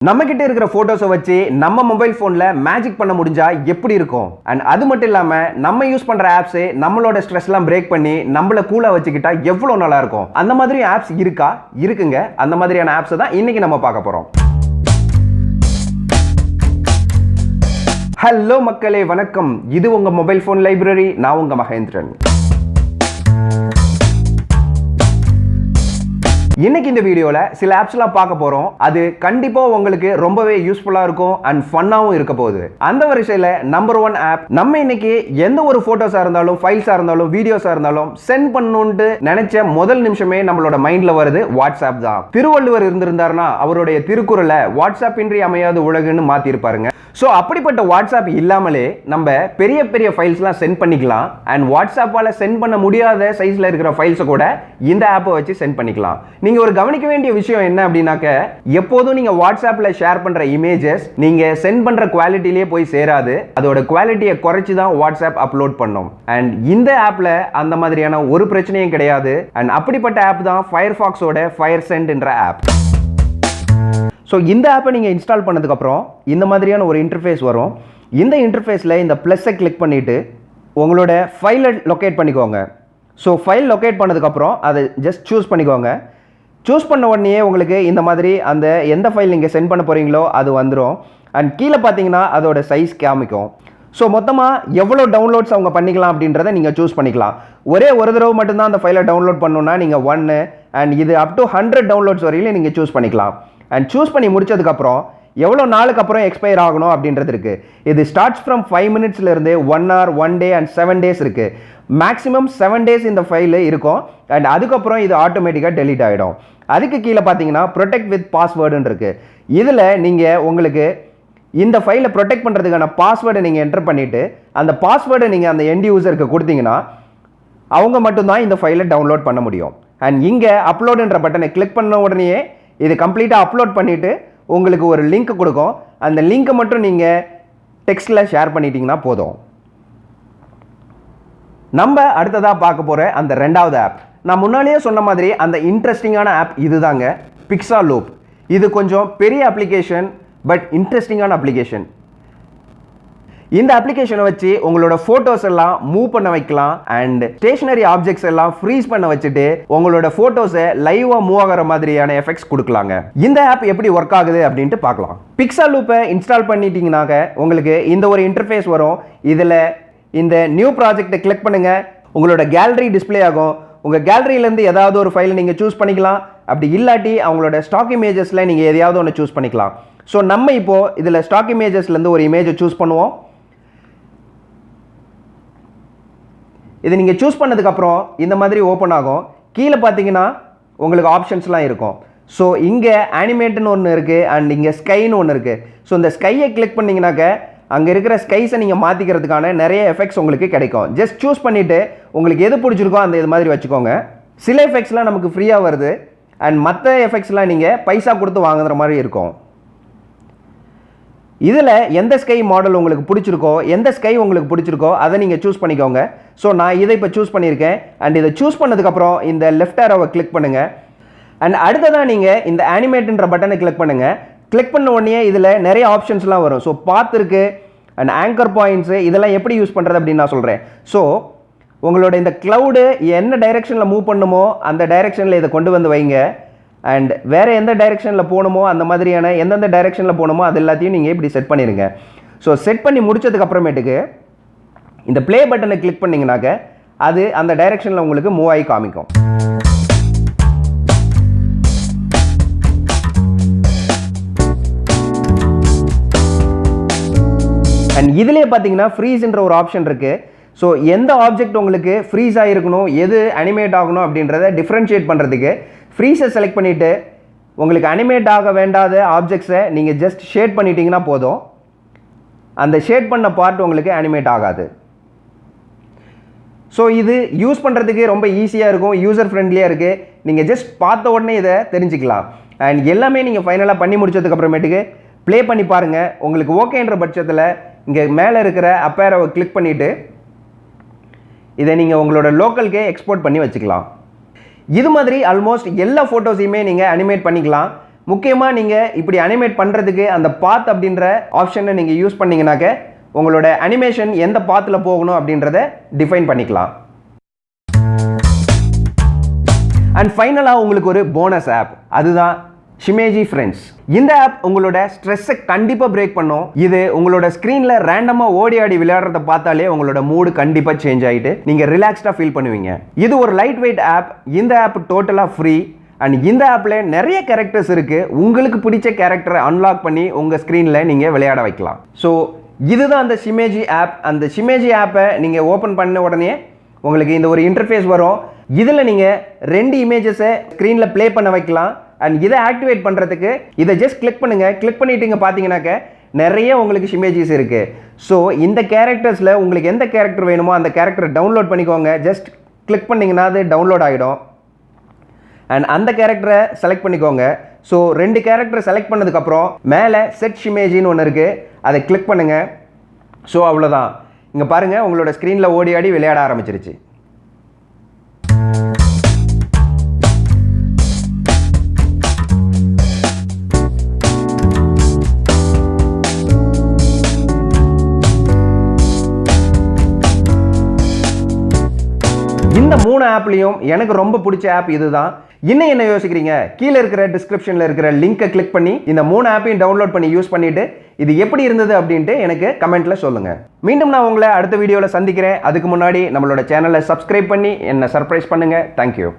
நம்ம கிட்ட இருக்கிற போட்டோஸை வச்சு நம்ம மொபைல் போன்ல மேஜிக் பண்ண முடிஞ்சா எப்படி இருக்கும்? அண்ட் அது மட்டும் இல்லாம நம்ம யூஸ் பண்ற ஆப்ஸ் நம்மளோட ஸ்ட்ரெஸ் எல்லாம் பிரேக் பண்ணி நம்மள கூலா வச்சுக்கிட்டா எவ்வளவு நல்லா இருக்கும். அந்த மாதிரி ஆப்ஸ் இருக்கா? இருக்குங்க. அந்த மாதிரியான ஆப்ஸ் தான் இன்னைக்கு நம்ம பார்க்க போறோம். ஹலோ மக்களே, வணக்கம். இது உங்க மொபைல் போன் லைப்ரரி. நான் உங்க மகேந்திரன். இன்னைக்கு இந்த வீடியோல சில ஆப்ஸ்லாம் பார்க்க போறோம். அது கண்டிப்பா உங்களுக்கு ரொம்பவே யூஸ்ஃபுல்லா இருக்கும் அண்ட் ஃபன்னாவும் இருக்க போகுது. அந்த வரிசையில நம்பர் 1 ஆப், நம்ம இன்னைக்கு எந்த ஒரு போட்டோஸா இருந்தாலும், ஃபைல்ஸா இருந்தாலும், வீடியோஸா இருந்தாலும் சென்ட் பண்ணணும்னு நினைச்ச முதல் நிமிஷமே நம்மளோட மைண்ட்ல வருது வாட்ஸ்அப் தான். திருவள்ளுவர் இருந்திருந்தாருன்னா அவருடைய திருக்குறளை வாட்ஸ்அப் இன்றி அமையாத உலகுன்னு மாத்தி இருப்பாருங்க. ஸோ அப்படிப்பட்ட வாட்ஸ்அப் இல்லாமலே நம்ம பெரிய பெரிய ஃபைல்ஸ்லாம் சென்ட் பண்ணிக்கலாம். அண்ட் வாட்ஸ்அப்பால் சென்ட் பண்ண முடியாத சைஸில் இருக்கிற ஃபைல்ஸை கூட இந்த ஆப்பை வச்சு சென்ட் பண்ணிக்கலாம். நீங்கள் ஒரு கவனிக்க வேண்டிய விஷயம் என்ன அப்படின்னாக்க, எப்போதும் நீங்கள் வாட்ஸ்அப்பில் ஷேர் பண்ணுற இமேஜஸ் நீங்கள் சென்ட் பண்ணுற குவாலிட்டிலேயே போய் சேராது. அதோட குவாலிட்டியை குறைச்சி தான் வாட்ஸ்அப் அப்லோட் பண்ணும். அண்ட் இந்த ஆப்பில் அந்த மாதிரியான ஒரு பிரச்சனையும் கிடையாது. அண்ட் அப்படிப்பட்ட ஆப் தான் ஃபயர்ஃபாக்ஸோட ஃபயர்சென்ட் என்ற ஆப். ஸோ இந்த ஆப்பை நீங்கள் இன்ஸ்டால் பண்ணதுக்கப்புறம் இந்த மாதிரியான ஒரு இன்டர்ஃபேஸ் வரும். இந்த இன்டர்ஃபேஸில் இந்த ப்ளஸ்ஸை கிளிக் பண்ணிவிட்டு உங்களோட ஃபைலை லொக்கேட் பண்ணிக்கோங்க. ஸோ ஃபைல் லொக்கேட் பண்ணதுக்கப்புறம் அதை ஜஸ்ட் சூஸ் பண்ணிக்கோங்க. சூஸ் பண்ண உடனே உங்களுக்கு இந்த மாதிரி அந்த எந்த ஃபைல் நீங்கள் சென்ட் பண்ண போகிறீங்களோ அது வந்துடும். அண்ட் கீழே பார்த்தீங்கன்னா அதோட சைஸ் காமிக்கும். ஸோ மொத்தமாக எவ்வளோ டவுன்லோட்ஸ் அவங்க பண்ணிக்கலாம் அப்படின்றத நீங்கள் சூஸ் பண்ணிக்கலாம். ஒரே ஒரு தடவை மட்டும்தான் அந்த ஃபைலை டவுன்லோட் பண்ணணுன்னா நீங்கள் 1 அண்ட் இது அப் டு 100 டவுன்லோட்ஸ் வரையிலும் நீங்கள் சூஸ் பண்ணிக்கலாம். அண்ட் சூஸ் பண்ணி முடிச்சதுக்கப்புறம் எவ்வளோ நாளுக்கு அப்புறம் எக்ஸ்பயர் ஆகணும் அப்படின்றது இருக்குது. இது starts from 5 மினிட்ஸ்லேருந்து 1 hour, 1 day and 7 days இருக்குது. மேக்ஸிமம் 7 days இந்த ஃபைலு இருக்கும். அண்ட் அதுக்கப்புறம் இது ஆட்டோமேட்டிக்காக டெலீட் ஆகிடும். அதுக்கு கீழே பார்த்தீங்கன்னா ப்ரொடெக்ட் வித் பாஸ்வேர்டுன்னு இருக்குது. இதில் நீங்கள் உங்களுக்கு இந்த ஃபைலை ப்ரொடெக்ட் பண்ணுறதுக்கான பாஸ்வேர்டை நீங்கள் என்டர் பண்ணிவிட்டு அந்த பாஸ்வேர்டை நீங்கள் அந்த எண்ட் யூசருக்கு கொடுத்தீங்கன்னா அவங்க மட்டும்தான் இந்த ஃபைலை டவுன்லோட் பண்ண முடியும். அண்ட் இங்கே அப்லோடுன்ற பட்டனை கிளிக் பண்ண உடனே இது கம்ப்ளீட்டாக அப்லோட் பண்ணிவிட்டு உங்களுக்கு ஒரு லிங்க் கொடுக்கும். அந்த லிங்க்கை மட்டும் நீங்கள் டெக்ஸ்ட்டில் ஷேர் பண்ணிட்டீங்கன்னா போதும். நம்ம அடுத்ததாக பார்க்க போகிற அந்த ரெண்டாவது ஆப், நான் முன்னாலேயே சொன்ன மாதிரி அந்த இன்ட்ரெஸ்டிங்கான ஆப் இதுதாங்க, Pixaloop. இது கொஞ்சம் பெரிய அப்ளிகேஷன், பட் இன்ட்ரெஸ்டிங்கான அப்ளிகேஷன். இந்த அப்ளிகேஷனை வச்சு உங்களோட ஃபோட்டோஸ் எல்லாம் மூவ் பண்ண வைக்கலாம். அண்ட் ஸ்டேஷனரி ஆப்ஜெக்ட்ஸ் எல்லாம் ஃப்ரீஸ் பண்ண வச்சுட்டு உங்களோட ஃபோட்டோஸை லைவாக மூவ் ஆகிற மாதிரியான எஃபெக்ட்ஸ் கொடுக்கலாங்க. இந்த ஆப் எப்படி ஒர்க் ஆகுது அப்படின்ட்டு பார்க்கலாம். Pixaloop இன்ஸ்டால் பண்ணிட்டீங்கன்னாக்க உங்களுக்கு இந்த ஒரு இன்டர்ஃபேஸ் வரும். இதில் இந்த நியூ ப்ராஜெக்டை கிளிக் பண்ணுங்கள். உங்களோட கேலரி டிஸ்பிளே ஆகும். உங்கள் கேலரியிலேருந்து ஏதாவது ஒரு ஃபைலை நீங்கள் சூஸ் பண்ணிக்கலாம். அப்படி இல்லாட்டி அவங்களோட ஸ்டாக் இமேஜஸில் நீங்கள் எதையாவது ஒன்று சூஸ் பண்ணிக்கலாம். ஸோ நம்ம இப்போது இதில் ஸ்டாக் இமேஜஸ்லேருந்து ஒரு இமேஜை சூஸ் பண்ணுவோம். இது நீங்கள் சூஸ் பண்ணதுக்கப்புறம் இந்த மாதிரி ஓப்பன் ஆகும். கீழே பார்த்தீங்கன்னா உங்களுக்கு ஆப்ஷன்ஸ்லாம் இருக்கும். ஸோ இங்கே அனிமேட்னு ஒன்று இருக்குது அண்ட் இங்கே ஸ்கைன்னு ஒன்று இருக்குது. ஸோ இந்த ஸ்கையை கிளிக் பண்ணிங்கனாக்க அங்கே இருக்கிற ஸ்கைஸை நீங்கள் மாற்றிக்கிறதுக்கான நிறைய எஃபெக்ட்ஸ் உங்களுக்கு கிடைக்கும். ஜஸ்ட் சூஸ் பண்ணிவிட்டு உங்களுக்கு எது பிடிச்சிருக்கோ அந்த இது மாதிரி வச்சுக்கோங்க. சில எஃபெக்ட்ஸ்லாம் நமக்கு ஃப்ரீயாக வருது அண்ட் மற்ற எஃபெக்ட்ஸ்லாம் நீங்கள் பைசா கொடுத்து வாங்குற மாதிரி இருக்கும். இதில் எந்த ஸ்கை மாடல் உங்களுக்கு பிடிச்சிருக்கோ, எந்த ஸ்கை உங்களுக்கு பிடிச்சிருக்கோ அதை நீங்கள் சூஸ் பண்ணிக்கோங்க. ஸோ நான் இதை இப்போ சூஸ் பண்ணியிருக்கேன். அண்ட் இதை சூஸ் பண்ணதுக்கப்புறம் இந்த லெஃப்ட் ஆரோவை கிளிக் பண்ணுங்கள். அண்ட் அடுத்ததாக நீங்கள் இந்த அனிமேட்ன்ற பட்டனை கிளிக் பண்ணுங்கள். கிளிக் பண்ண உடனே இதில் நிறைய ஆப்ஷன்ஸ்லாம் வரும். ஸோ பார்த்துருக்கு அண்ட் ஆங்கர் பாயிண்ட்ஸு இதெல்லாம் எப்படி யூஸ் பண்ணுறது அப்படின்னு நான் சொல்கிறேன். ஸோ உங்களோட இந்த க்ளவுடு என்ன டைரெக்ஷனில் மூவ் பண்ணுமோ அந்த டைரெக்ஷனில் இதை கொண்டு வந்து வைங்க. அண்ட் வேறு எந்த டைரெக்ஷனில் போகணுமோ அந்த மாதிரியான எந்தெந்த டைரெக்ஷனில் போகணுமோ அது எல்லாத்தையும் நீங்கள் இப்படி செட் பண்ணிடுங்க. ஸோ செட் பண்ணி முடிச்சதுக்கப்புறமேட்டுக்கு இந்த ப்ளே பட்டனை கிளிக் பண்ணிங்கனாக்க அது அந்த டைரெக்ஷனில் உங்களுக்கு மூவ் ஆகி காமிக்கும். அண்ட் இதிலே பார்த்தீங்கன்னா ஃப்ரீஸ்ன்ற ஒரு ஆப்ஷன் இருக்குது. ஸோ எந்த ஆப்ஜெக்ட் உங்களுக்கு ஃப்ரீஸ் ஆகிருக்கணும், எது அனிமேட் ஆகணும் அப்படின்றத டிஃப்ரென்ஷியேட் பண்ணுறதுக்கு ஃப்ரீஸை செலக்ட் பண்ணிவிட்டு உங்களுக்கு அனிமேட் ஆக வேண்டாத ஆப்ஜெக்ட்ஸை நீங்கள் ஜஸ்ட் ஷேட் பண்ணிட்டீங்கன்னா போதும். அந்த ஷேட் பண்ண பார்ட் உங்களுக்கு அனிமேட் ஆகாது. ஸோ இது யூஸ் பண்ணுறதுக்கு ரொம்ப ஈஸியாக இருக்கும், யூசர் ஃப்ரெண்ட்லியாக இருக்குது. நீங்கள் ஜஸ்ட் பார்த்த உடனே இதை தெரிஞ்சுக்கலாம். அண்ட் எல்லாமே நீங்கள் ஃபைனலாக பண்ணி முடிச்சதுக்கப்புறமேட்டுக்கு ப்ளே பண்ணி பாருங்கள். உங்களுக்கு ஓகேன்ற பட்சத்தில் இங்கே மேலே இருக்கிற அப்பேரோவை கிளிக் பண்ணிவிட்டு இதை நீங்கள் உங்களோட லோக்கலுக்கே எக்ஸ்போர்ட் பண்ணி வச்சுக்கலாம். இது மாதிரி ஆல்மோஸ்ட் எல்லா ஃபோட்டோஸையுமே நீங்கள் அனிமேட் பண்ணிக்கலாம். முக்கியமாக நீங்கள் இப்படி அனிமேட் பண்ணுறதுக்கு அந்த பாத் அப்படின்ற ஆப்ஷனை நீங்கள் யூஸ் பண்ணீங்கன்னாக்க உங்களோட அனிமேஷன் எந்த பாத்தில் போகணும் அப்படின்றத டிஃபைன் பண்ணிக்கலாம். அண்ட் ஃபைனலாக உங்களுக்கு ஒரு போனஸ் ஆப், அதுதான் Shimeji Friends. இந்த ஆப் உங்களோட ஸ்ட்ரெஸ்ஸை கண்டிப்பாக பிரேக் பண்ணும். இது உங்களோட ஸ்க்ரீனில் ரேண்டமாக ஓடி ஆடி விளையாடுறத பார்த்தாலே உங்களோட மூடு கண்டிப்பாக சேஞ்ச் ஆகிட்டு நீங்கள் ரிலாக்ஸ்டாக ஃபீல் பண்ணுவீங்க. இது ஒரு லைட் வெயிட் ஆப். இந்த ஆப் டோட்டலாக ஃப்ரீ. அண்ட் இந்த ஆப்பில் நிறைய கேரக்டர்ஸ் இருக்குது. உங்களுக்கு பிடிச்ச கேரக்டரை அன்லாக் பண்ணி உங்கள் ஸ்க்ரீனில் நீங்கள் விளையாட வைக்கலாம். ஸோ இதுதான் அந்த Shimeji ஆப். அந்த Shimeji ஆப்பை நீங்கள் ஓப்பன் பண்ண உடனே உங்களுக்கு இந்த ஒரு இன்டர்ஃபேஸ் வரும். இதில் நீங்கள் 2 இமேஜஸை ஸ்க்ரீனில் ப்ளே பண்ண வைக்கலாம். அண்ட் இதை ஆக்டிவேட் பண்ணுறதுக்கு இதை ஜஸ்ட் கிளிக் பண்ணுங்கள். கிளிக் பண்ணிவிட்டு பார்த்தீங்கன்னாக்க நிறைய உங்களுக்கு Shimejis இருக்குது. ஸோ இந்த கேரக்டர்ஸில் உங்களுக்கு எந்த கேரக்டர் வேணுமோ அந்த கேரக்டரை டவுன்லோட் பண்ணிக்கோங்க. ஜஸ்ட் கிளிக் பண்ணிங்கன்னா அது டவுன்லோட் ஆகிடும். அண்ட் அந்த கேரக்டரை செலக்ட் பண்ணிக்கோங்க. ஸோ 2 கேரக்டரை செலக்ட் பண்ணதுக்கப்புறம் மேலே செட் Shimejiன்னு ஒன்று இருக்குது, அதை கிளிக் பண்ணுங்கள். ஸோ அவ்வளோதான். இங்கே பாருங்கள், உங்களோட ஸ்க்ரீனில் ஓடி ஆடி விளையாட ஆரம்பிச்சிருச்சு. இந்த 3 ஆப்லையும் எனக்கு ரொம்ப பிடிச்ச ஆப் இதுதான். இன்னும் என்ன யோசிக்கிறீங்க? கீழே இருக்கிற டிஸ்கிரிப்ஷனில் இருக்கிற லிங்கை கிளிக் பண்ணி இந்த 3 ஆப்பையும் டவுன்லோட் பண்ணி யூஸ் பண்ணிட்டு இது எப்படி இருந்தது அப்படின்ட்டு எனக்கு கமெண்ட்ல சொல்லுங்க. மீண்டும் நான் உங்களை அடுத்த வீடியோவில் சந்திக்கிறேன். அதுக்கு முன்னாடி நம்மளோட சேனலை சப்ஸ்கிரைப் பண்ணி என்னை சர்ப்ரைஸ் பண்ணுங்க. தேங்க்யூ.